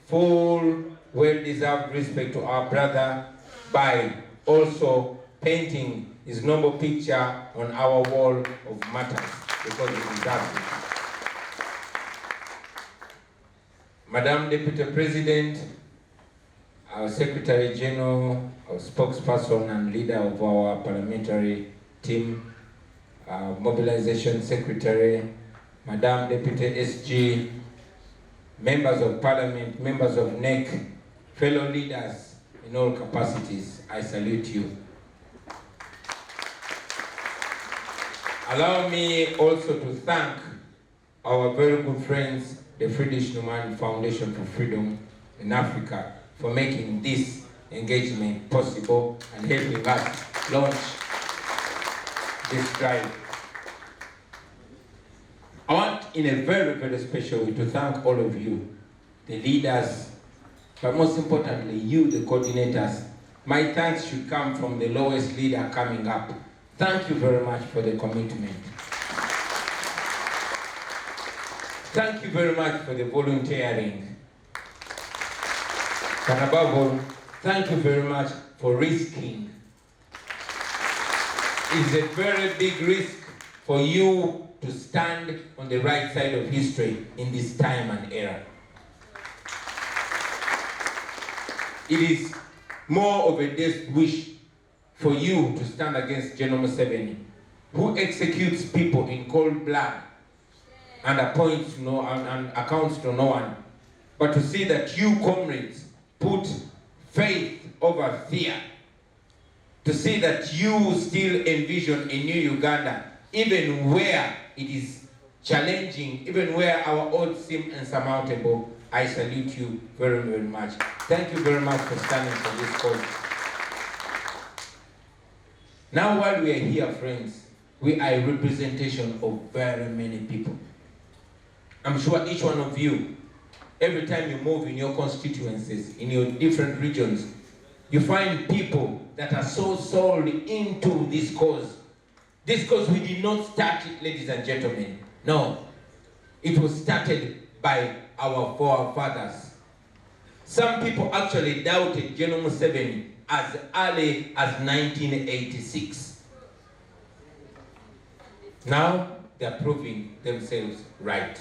full, well-deserved respect to our brother by also painting his noble picture on our wall of martyrs, because he deserves it. Madam Deputy President, our Secretary General, our spokesperson and leader of our parliamentary team, Mobilization Secretary, Madam Deputy SG, members of Parliament, members of NEC, fellow leaders in all capacities, I salute you. Allow me also to thank our very good friends, the Friedrich Naumann Foundation for Freedom in Africa, for making this engagement possible and helping us launch this drive. I want, in a very, very special way, to thank all of you, the leaders, but most importantly, you, the coordinators. My thanks should come from the lowest leader coming up. Thank you very much for the commitment. Thank you very much for the volunteering. And above all, thank you very much for risking. It's a very big risk for you to stand on the right side of history in this time and era. It is more of a death wish for you to stand against General Museveni, who executes people in cold blood and appoints and accounts to no one, but to see that you, comrades, put faith over fear, to see that you still envision a new Uganda, even where it is challenging, even where our odds seem insurmountable. I salute you very, very much. Thank you very much for standing for this cause. Now, while we are here, friends, we are a representation of very many people. I'm sure each one of you, every time you move in your constituencies, in your different regions, you find people that are so sold into this cause. This cause, we did not start it, ladies and gentlemen. No, it was started by our forefathers. Some people actually doubted General Museveni as early as 1986. Now, they are proving themselves right.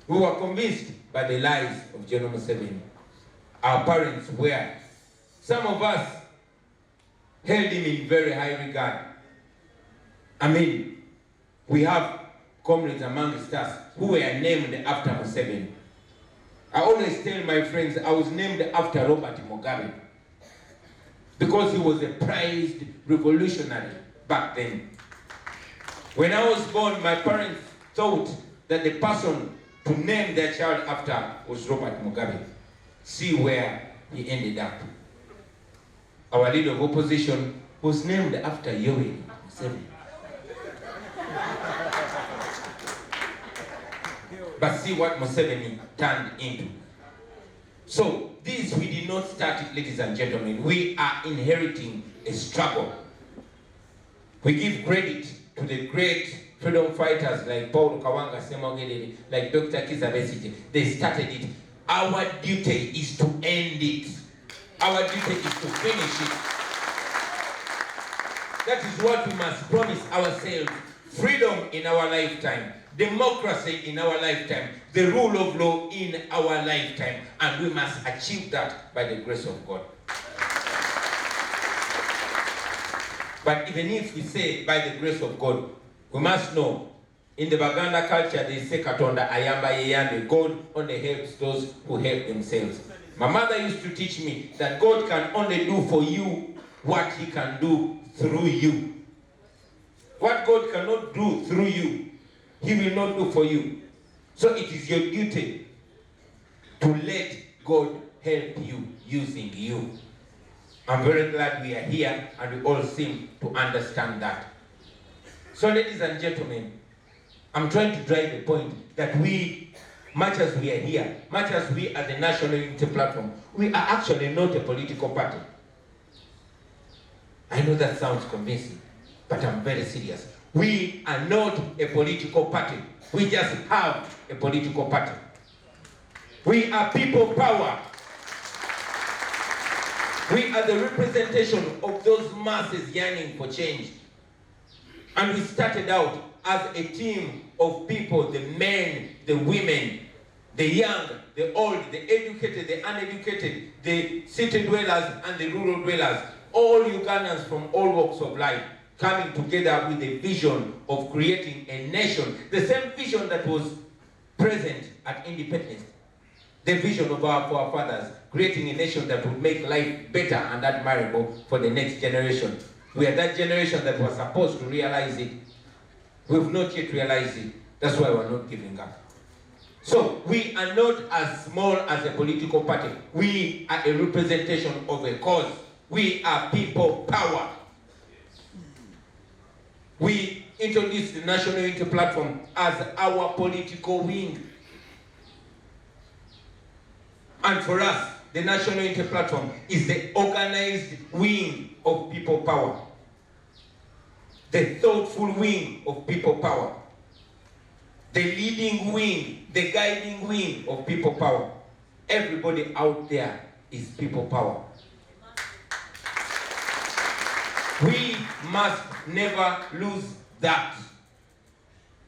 We were convinced by the lies of General Museveni. Our parents were. Some of us held him in very high regard. I mean, we have comrades amongst us who were named after Museveni. I always tell my friends I was named after Robert Mugabe because he was a prized revolutionary back then. When I was born, my parents thought that the person to name their child after was Robert Mugabe. See where he ended up. Our leader of opposition was named after Yoweri Museveni. But see what Museveni turned into. So this, we did not start it, ladies and gentlemen. We are inheriting a struggle. We give credit to the great freedom fighters like Paul Kawanga Semogedere, like Dr. Kizza Besigye. They started it. Our duty is to end it. Our duty is to finish it. That is what we must promise ourselves. Freedom in our lifetime. Democracy in our lifetime. The rule of law in our lifetime. And we must achieve that by the grace of God. But even if we say by the grace of God, we must know, in the Baganda culture, they say Katonda Ayamba Yeyambe. God only helps those who help themselves. My mother used to teach me that God can only do for you what he can do through you. What God cannot do through you, he will not do for you. So it is your duty to let God help you using you. I'm very glad we are here and we all seem to understand that. So ladies and gentlemen, I'm trying to drive the point that we, much as we are here, much as we are the National Unity Platform, we are actually not a political party. I know that sounds convincing, but I'm very serious. We are not a political party. We just have a political party. We are people power. We are the representation of those masses yearning for change. And we started out as a team of people, the men, the women, the young, the old, the educated, the uneducated, the city dwellers and the rural dwellers, all Ugandans from all walks of life, coming together with a vision of creating a nation, the same vision that was present at independence, the vision of our forefathers, creating a nation that would make life better and admirable for the next generation. We are that generation that was supposed to realize it. We've not yet realized it. That's why we're not giving up. So we are not as small as a political party. We are a representation of a cause. We are people power. We introduced the National Unity Platform as our political wing. And for us, the National Unity Platform is the organized wing of people power. The thoughtful wing of people power. The leading wing, the guiding wing of people power. Everybody out there is people power. We must never lose that.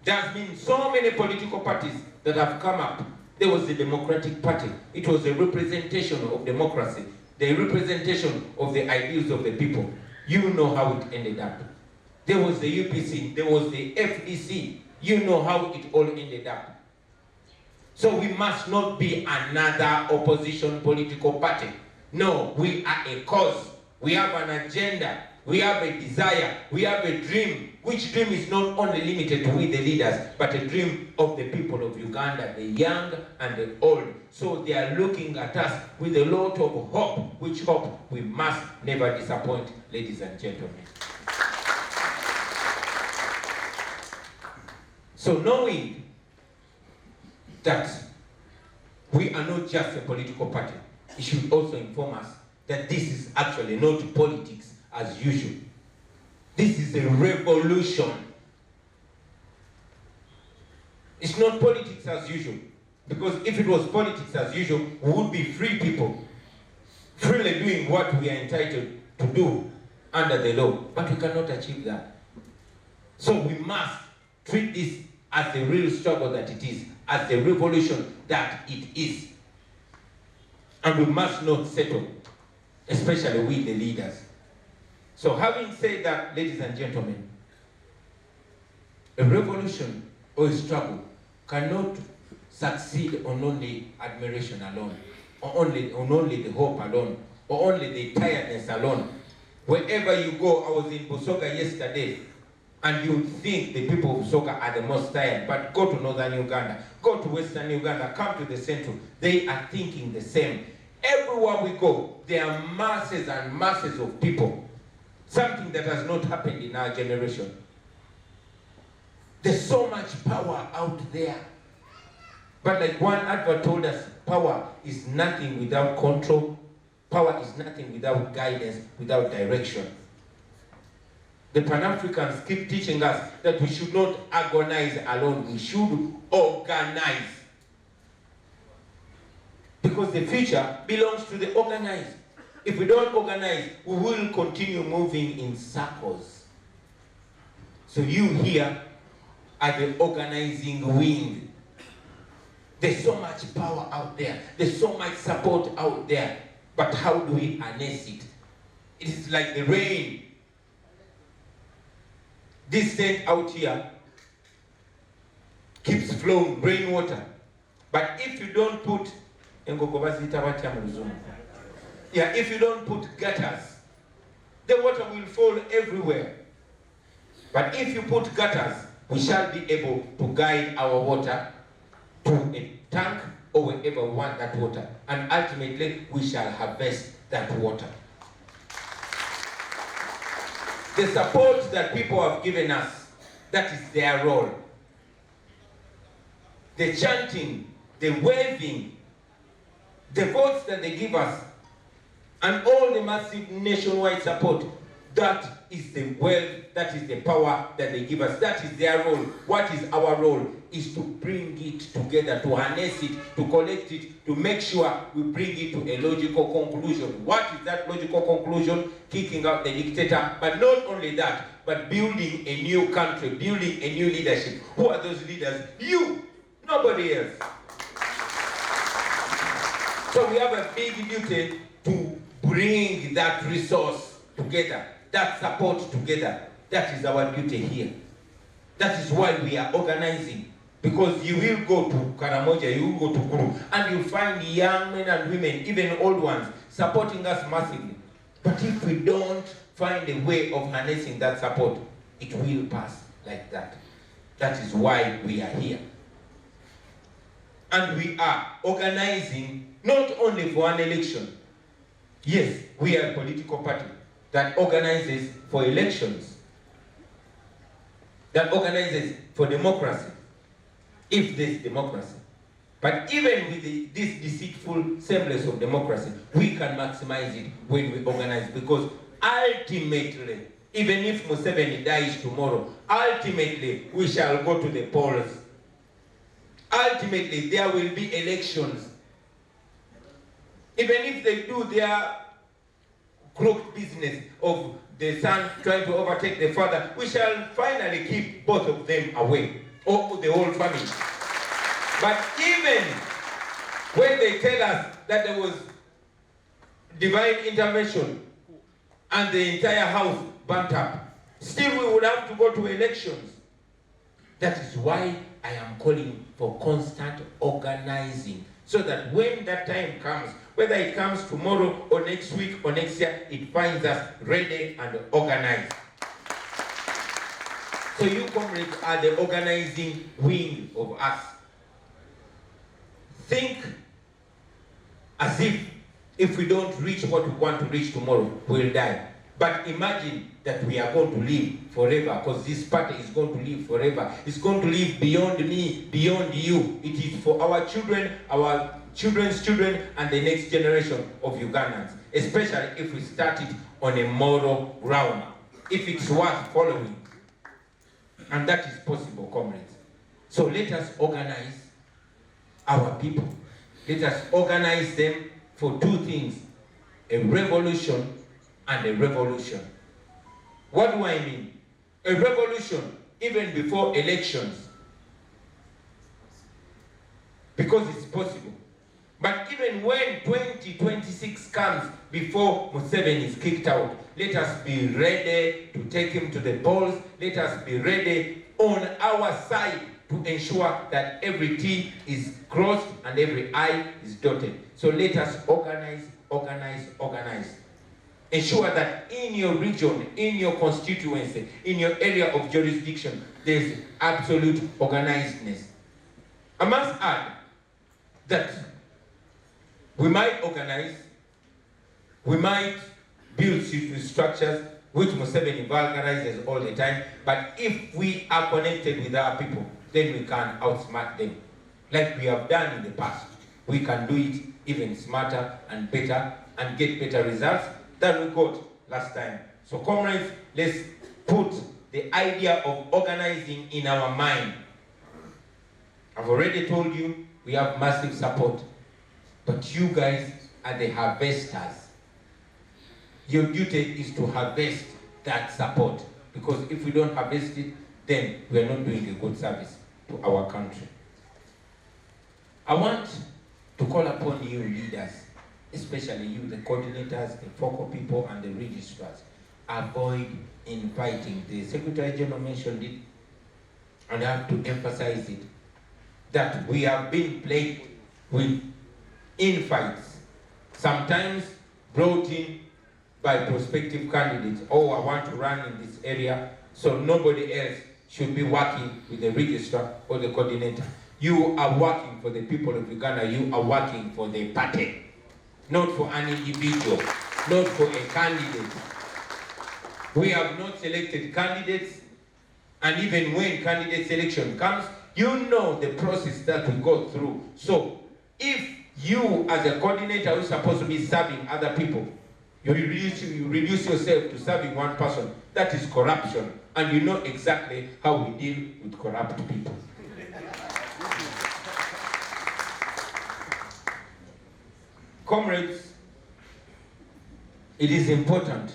There's been so many political parties that have come up. There was the Democratic Party. It was a representation of democracy, the representation of the ideals of the people. You know how it ended up. There was the UPC, there was the FDC. You know how it all ended up. So we must not be another opposition political party. No, we are a cause. We have an agenda. We have a desire. We have a dream. Which dream is not only limited to we the leaders, but a dream of the people of Uganda, the young and the old. So they are looking at us with a lot of hope, which hope we must never disappoint, ladies and gentlemen. So knowing that we are not just a political party, it should also inform us that this is actually not politics as usual. This is a revolution. It's not politics as usual. Because if it was politics as usual, we would be free people, freely doing what we are entitled to do under the law. But we cannot achieve that. So we must treat this as the real struggle that it is, as the revolution that it is. And we must not settle, especially we the leaders. So having said that, ladies and gentlemen, a revolution or a struggle cannot succeed on only admiration alone, or on only the hope alone, or only the tiredness alone. Wherever you go, I was in Busoga yesterday, and you think the people of Busoga are the most tired, but go to Northern Uganda, go to Western Uganda, come to the Central, they are thinking the same. Everywhere we go, there are masses and masses of people. Something that has not happened in our generation. There's so much power out there. But like one advert told us, power is nothing without control. Power is nothing without guidance, without direction. The Pan-Africans keep teaching us that we should not agonize alone. We should organize. Because the future belongs to the organized. If we don't organize, we will continue moving in circles. So you here are the organizing wing. There's so much power out there. There's so much support out there. But how do we harness it? It is like the rain. This thing out here keeps flowing, rainwater. But if you don't put if you don't put gutters, the water will fall everywhere. But if you put gutters, we shall be able to guide our water to a tank or wherever we want that water. And ultimately, we shall harvest that water. The support that people have given us, that is their role. The chanting, the waving, the votes that they give us, and all the massive nationwide support, That is the wealth, that is the power that they give us. That is their role. What is our role? Is to bring it together, to harness it, to collect it, to make sure we bring it to a logical conclusion. What is that logical conclusion? Kicking out the dictator, but not only that, but building a new country, building a new leadership. Who are those leaders? You, nobody else. So we have a big duty to bring that resource together, that support together. That is our duty here. That is why we are organizing. Because you will go to Karamoja, you will go to Kuru, and you'll find young men and women, even old ones, supporting us massively. But if we don't find a way of harnessing that support, it will pass like that. That is why we are here. And we are organizing not only for an election. Yes, we are a political party that organizes for elections, that organizes for democracy, if there's democracy. But even with this deceitful semblance of democracy, we can maximize it when we organize, because ultimately, even if Museveni dies tomorrow, ultimately we shall go to the polls. Ultimately, there will be elections. Even if they do their crooked business of the son trying to overtake the father, we shall finally keep both of them away, or the whole family. But even when they tell us that there was divine intervention and the entire house burnt up, still we would have to go to elections. That is why I am calling for constant organizing, so that when that time comes, whether it comes tomorrow or next week or next year, it finds us ready and organized. So you comrades are the organizing wing of us. Think as if we don't reach what we want to reach tomorrow, we'll die. But imagine that we are going to live forever, because this party is going to live forever. It's going to live beyond me, beyond you. It is for our children, our children's children, and the next generation of Ugandans, especially if we start it on a moral ground, if it's worth following. And that is possible, comrades. So let us organize our people. Let us organize them for two things: a revolution and a revolution. What do I mean? A revolution even before elections, because it's possible. But even when 2026 comes, before Museveni is kicked out, let us be ready to take him to the polls. Let us be ready on our side to ensure that every T is crossed and every I is dotted. So let us organize, organize, organize. Ensure that in your region, in your constituency, in your area of jurisdiction, there's absolute organizedness. I must add that we might organize, we might build structures, which Museveni vulgarizes all the time, but if we are connected with our people, then we can outsmart them. Like we have done in the past. We can do it even smarter and better and get better results than we got last time. So comrades, let's put the idea of organizing in our mind. I've already told you we have massive support, but you guys are the harvesters. Your duty is to harvest that support, because if we don't harvest it, then we are not doing a good service to our country. I want to call upon you leaders, especially you, the coordinators, the focal people, and the registrars. Avoid infighting. The Secretary General mentioned it, and I have to emphasize it, that we have been plagued with infights, sometimes brought in by prospective candidates. Oh, I want to run in this area, so nobody else should be working with the registrar or the coordinator. You are working for the people of Uganda. You are working for the party, not for an individual, not for a candidate. We have not selected candidates, and even when candidate selection comes, you know the process that we go through. So if you as a coordinator who's supposed to be serving other people, You reduce yourself to serving one person. That is corruption. And you know exactly how we deal with corrupt people. Comrades, it is important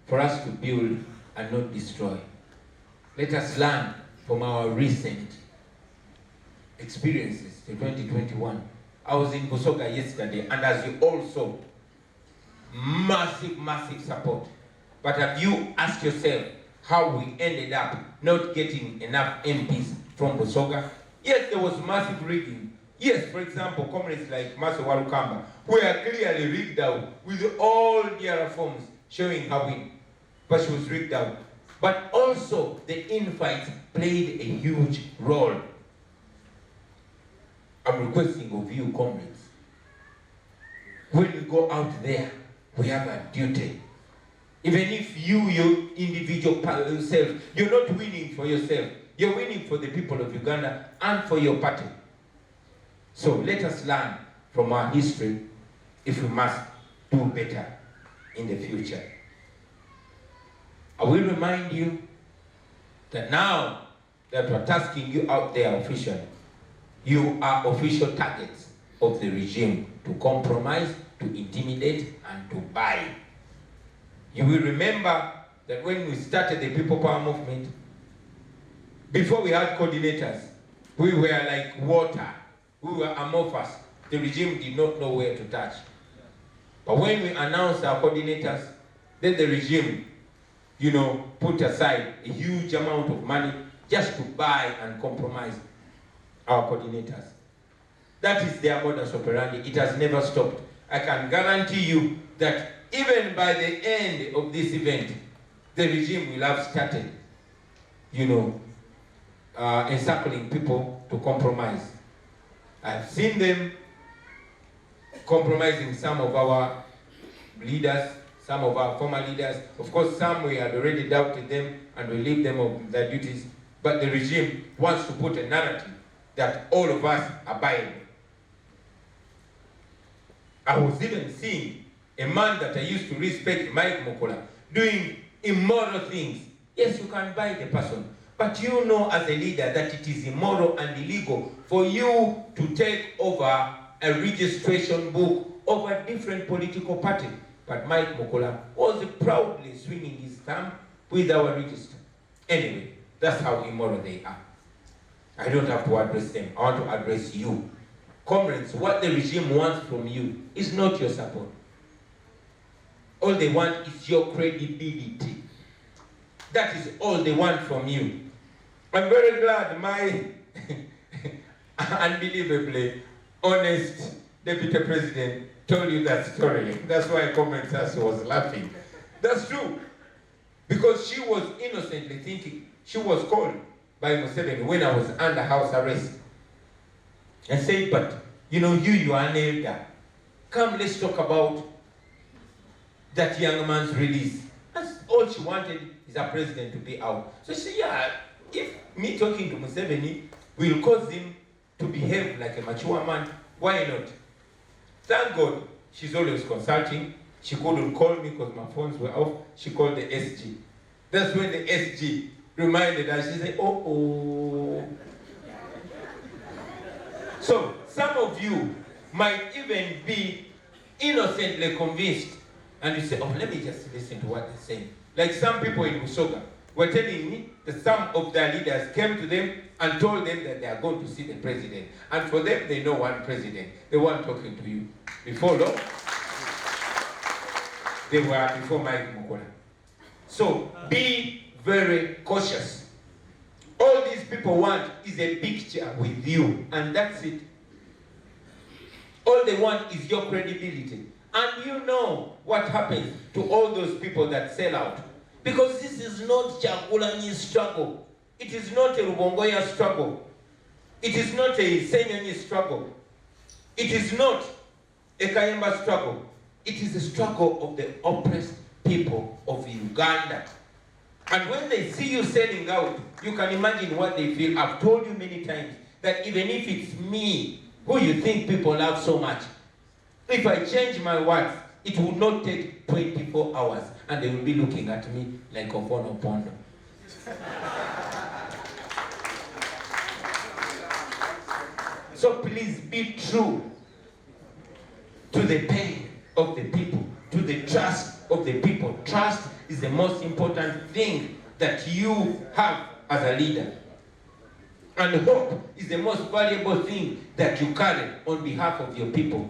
for us to build and not destroy. Let us learn from our recent experiences in 2021. I was in Busoga yesterday, and as you all saw, massive support. But have you asked yourself how we ended up not getting enough MPs from Busoga? Yes, there was massive rigging. Yes, for example, comrades like Maso Walukamba were clearly rigged out with all their forms showing her win. But she was rigged out. But also, the infights played a huge role. I'm requesting of you, comrades, when we go out there, we have a duty. Even if you, your individual self, you're not winning for yourself, you're winning for the people of Uganda and for your party. So let us learn from our history if we must do better in the future. I will remind you that now that we're tasking you out there officially, you are official targets of the regime to compromise, to intimidate, and to buy. You will remember that when we started the People Power Movement, before we had coordinators, we were like water. We were amorphous. The regime did not know where to touch. But when we announced our coordinators, then the regime, put aside a huge amount of money just to buy and compromise our coordinators. That is their modus operandi. It has never stopped. I can guarantee you that even by the end of this event, the regime will have started, encircling people to compromise. I've seen them compromising some of our leaders, some of our former leaders. Of course, some we had already doubted them and we leave them of their duties. But the regime wants to put a narrative that all of us are buying. I was even seeing a man that I used to respect, Mike Mukola, doing immoral things. Yes, you can buy the person, but you know as a leader that it is immoral and illegal for you to take over a registration book of a different political party. But Mike Mukola was proudly swinging his thumb with our register. Anyway, that's how immoral they are. I don't have to address them. I want to address you. Comrades, what the regime wants from you is not your support. All they want is your credibility. That is all they want from you. I'm very glad my unbelievably honest Deputy President told you that story. That's why Comrade Sasso was laughing. That's true. Because she was innocently thinking, she was called by Museveni when I was under house arrest. And said, but you are an elder. Come, let's talk about that young man's release. That's all she wanted is a president to be out. So she said, yeah, if me talking to Museveni will cause him to behave like a mature man, why not? Thank God, she's always consulting. She couldn't call me because my phones were off. She called the SG. That's when the SG reminded her. She said, oh. So, some of you might even be innocently convinced. And you say, oh, let me just listen to what they're saying. Like some people in Busoga were telling me that some of their leaders came to them and told them that they are going to see the president. And for them, they know one president. They weren't talking to you. Before long, they were before Mike Mukola. So be very cautious. All these people want is a picture with you, and that's it. All they want is your credibility. And you know what happens to all those people that sell out. Because this is not Kyagulanyi's struggle. It is not a Rubongoya struggle. It is not a Senyonyi struggle. It is not a Kayemba struggle. It is the struggle of the oppressed people of Uganda. And when they see you selling out, you can imagine what they feel. I've told you many times that even if it's me, who you think people love so much, if I change my words, it would not take 24 hours and they will be looking at me like a Pondo. So please be true to the pain of the people, to the trust of the people. Trust is the most important thing that you have as a leader. And hope is the most valuable thing that you carry on behalf of your people.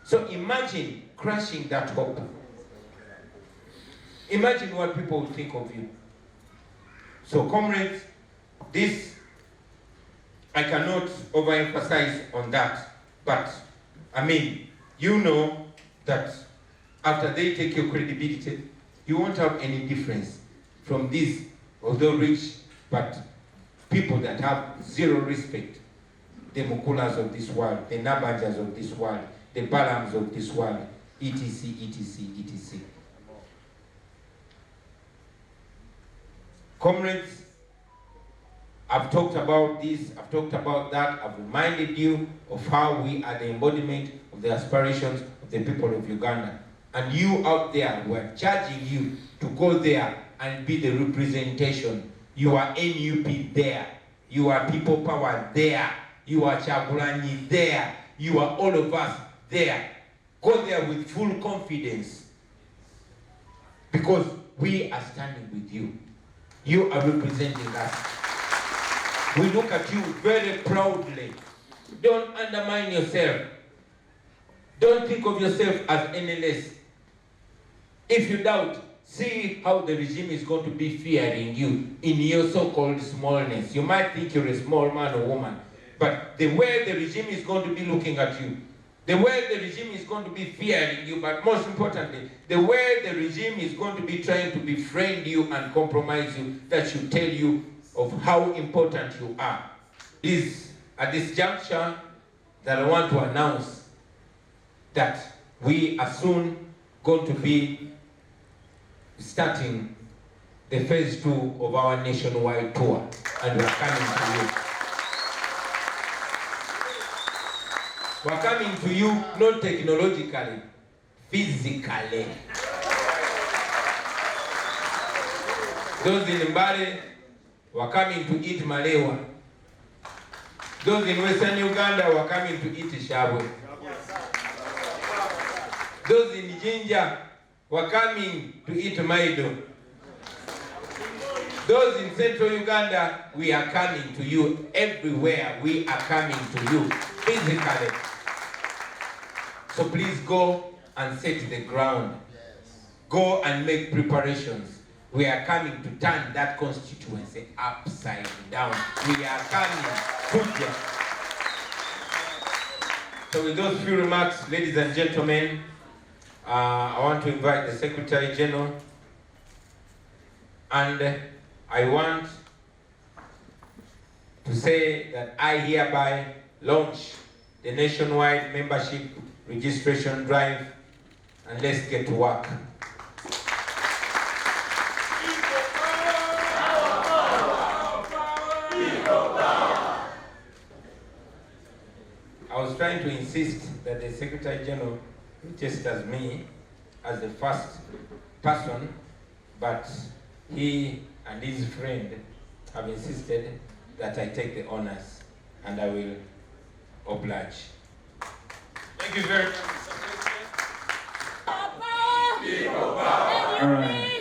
So imagine crushing that hope. Imagine what people will think of you. So comrades, this, I cannot overemphasize on that. But, I mean, you know that after they take your credibility, you won't have any difference from these, although rich, but people that have zero respect. The Mukulas of this world, the Nabajas of this world, the Balams of this world, etc., etc., etc. Comrades, I've talked about this, I've talked about that, I've reminded you of how we are the embodiment of the aspirations of the people of Uganda. And you out there, we're charging you to go there and be the representation. You are NUP there. You are People Power there. You are Kyagulanyi there. You are all of us there. Go there with full confidence. Because we are standing with you. You are representing us. We look at you very proudly. Don't undermine yourself. Don't think of yourself as any less. If you doubt, see how the regime is going to be fearing you in your so-called smallness. You might think you're a small man or woman, but the way the regime is going to be looking at you, the way the regime is going to be fearing you, but most importantly, the way the regime is going to be trying to befriend you and compromise you, that should tell you of how important you are. Is at this juncture that I want to announce that we are soon going to be starting the phase 2 of our nationwide tour, and we're coming to you. We're coming to you not technologically, physically. Those in Mbale, we're coming to eat malewa. Those in Western Uganda, we're coming to eat shabwe. Those in Jinja, we're coming to eat maido. Those in Central Uganda, we are coming to you. Everywhere we are coming to you physically. So please go and set the ground. Go and make preparations. We are coming to turn that constituency upside down. We are coming to you. So with those few remarks, ladies and gentlemen, I want to invite the Secretary General, and I want to say that I hereby launch the nationwide membership registration drive, and let's get to work. I was trying to insist that the Secretary General registers me as the first person, but he and his friend have insisted that I take the honors, and I will oblige. Thank you very much, Mr. President. All right.